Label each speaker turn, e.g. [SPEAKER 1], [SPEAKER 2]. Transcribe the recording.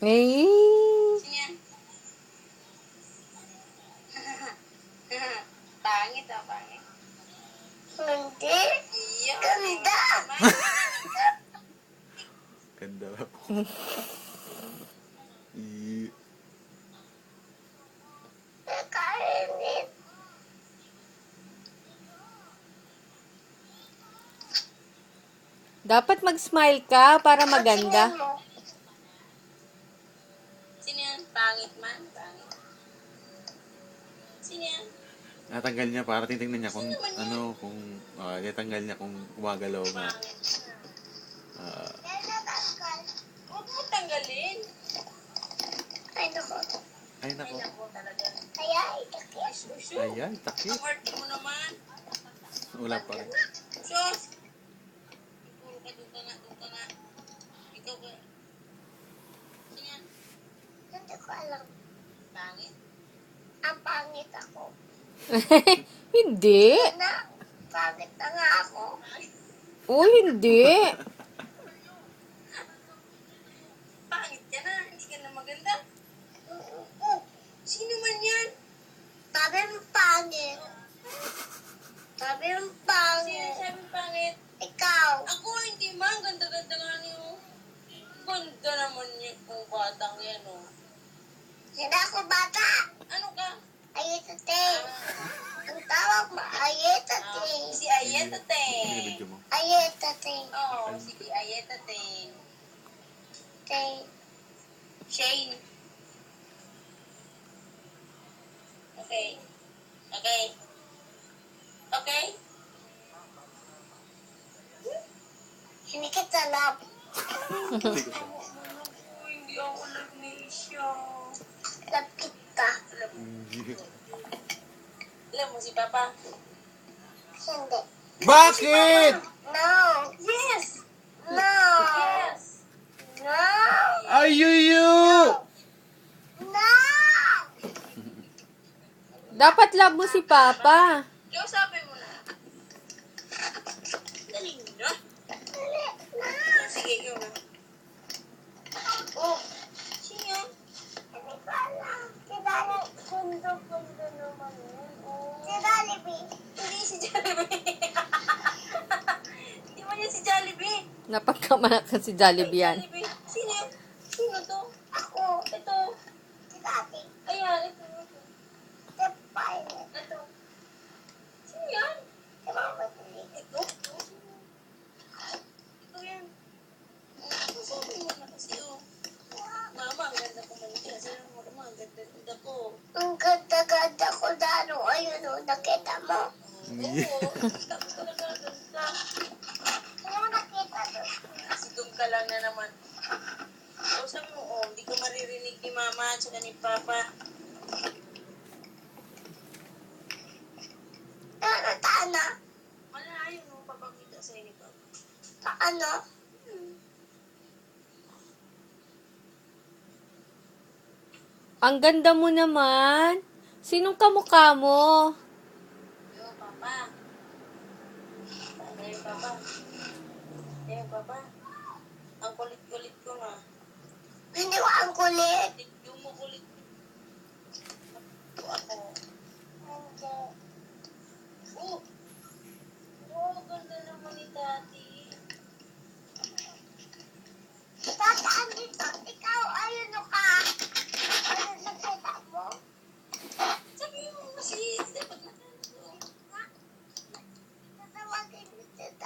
[SPEAKER 1] Eh.
[SPEAKER 2] Sino yan? Pangit ah, pangit.
[SPEAKER 3] Hindi.
[SPEAKER 2] Iyo.
[SPEAKER 3] Ganda.
[SPEAKER 4] Ganda ako.
[SPEAKER 3] Nakainit.
[SPEAKER 1] Dapat mag-smile ka para maganda.
[SPEAKER 3] Tingin mo.
[SPEAKER 2] Sino yan? Pangit man. Pangit. Sino yan?
[SPEAKER 4] Natanggal niya para titingnan niya kung ano, kung natanggal niya kung gumagalaw nga.
[SPEAKER 2] Pangit.
[SPEAKER 3] Yan natanggal.
[SPEAKER 2] Huwag mo tanggalin.
[SPEAKER 3] Ay, naku.
[SPEAKER 4] Ay
[SPEAKER 2] Ay,
[SPEAKER 4] nako.
[SPEAKER 2] naku talaga.
[SPEAKER 3] Kaya itakit.
[SPEAKER 2] Suso.
[SPEAKER 4] Ayan, takip.
[SPEAKER 2] Ang arte mo naman.
[SPEAKER 4] Wala pa rin.
[SPEAKER 2] Sus! Puro ka, doon ka nga, doon ka nga. Ikaw ka. Sino yan?
[SPEAKER 3] Hindi ko alam.
[SPEAKER 2] Pangit?
[SPEAKER 3] Ang pangit ako.
[SPEAKER 1] Hindi.
[SPEAKER 3] Na, pangit na nga ako.
[SPEAKER 1] Oh, hindi.
[SPEAKER 2] Pangit ka na, hindi ka na maganda. Sino man yan?
[SPEAKER 3] Sabi mo pangit. Sabi mo
[SPEAKER 2] Sino
[SPEAKER 3] pangit.
[SPEAKER 2] sabi pangit?
[SPEAKER 3] Ikaw.
[SPEAKER 2] Ako hindi man, ganda-ganda nga niyo. Ganda naman niya kung batang yan, oh.
[SPEAKER 3] Hindi ako bata.
[SPEAKER 2] Ano ka?
[SPEAKER 3] Ayetate. Ang tawag mo, ayetate.
[SPEAKER 2] Si Ayeta Teng.
[SPEAKER 4] Binibidyo mo.
[SPEAKER 3] Ayetate.
[SPEAKER 2] Oo, sige, Ayeta Teng.
[SPEAKER 3] Te.
[SPEAKER 2] Shane. Okay. Okay. Okay?
[SPEAKER 3] Hindi kita love.
[SPEAKER 4] Hindi ko siya.
[SPEAKER 2] Hindi ako nag-nisyo.
[SPEAKER 3] Love kita.
[SPEAKER 2] Alam mo si Papa?
[SPEAKER 3] Hindi.
[SPEAKER 4] Bakit?
[SPEAKER 3] No.
[SPEAKER 2] Yes!
[SPEAKER 3] No.
[SPEAKER 2] Yes!
[SPEAKER 3] No.
[SPEAKER 4] Ayuyu!
[SPEAKER 3] No.
[SPEAKER 1] Dapat love mo si Papa.
[SPEAKER 2] Kausapin mo na. Dali na.
[SPEAKER 3] Hindi na.
[SPEAKER 2] Sige, ikaw na.
[SPEAKER 3] Oh.
[SPEAKER 2] Sino yan?
[SPEAKER 3] Hindi ko alam. Si Dali. Kundo naman yun. Si Jollibee.
[SPEAKER 2] Hindi si Jollibee. Hindi mo yan si Jollibee.
[SPEAKER 1] Napagkamanakan si Jollibee yan.
[SPEAKER 2] Jollibee. Sino yan? Sino to?
[SPEAKER 3] Ako.
[SPEAKER 2] Ito.
[SPEAKER 3] Si Dati.
[SPEAKER 2] Ayan, ito.
[SPEAKER 3] Si Pilot.
[SPEAKER 2] Ito. Sino yan?
[SPEAKER 3] Si Mama Tilik.
[SPEAKER 2] Ito. Ito yan. Sabi mo na kasi, oh. Mama, ang ganda ko man siya. Sabi mo, Mama, ang ganda ko.
[SPEAKER 3] Ang ganda-ganda ko dano. Ayun o, nakita mo.
[SPEAKER 2] Oo, ganda ko talaga, ganda.
[SPEAKER 3] Kaya mo nakita doon.
[SPEAKER 2] Sigong ka lang na naman. O, sabi mo, oh, hindi ka maririnig ni Mama at saka ni Papa.
[SPEAKER 3] Ano, Tana?
[SPEAKER 2] Malayo nung papakita sa'yo ni Papa.
[SPEAKER 3] Paano?
[SPEAKER 1] Ang ganda mo naman. Sinong kamukha mo?
[SPEAKER 2] Yo, Papa. Yo, Papa. Yo, Papa. Ang kulit-kulit ko na.
[SPEAKER 3] Hindi ko ang kulit.
[SPEAKER 2] Yung mo kulit. Ako.
[SPEAKER 3] Hindi.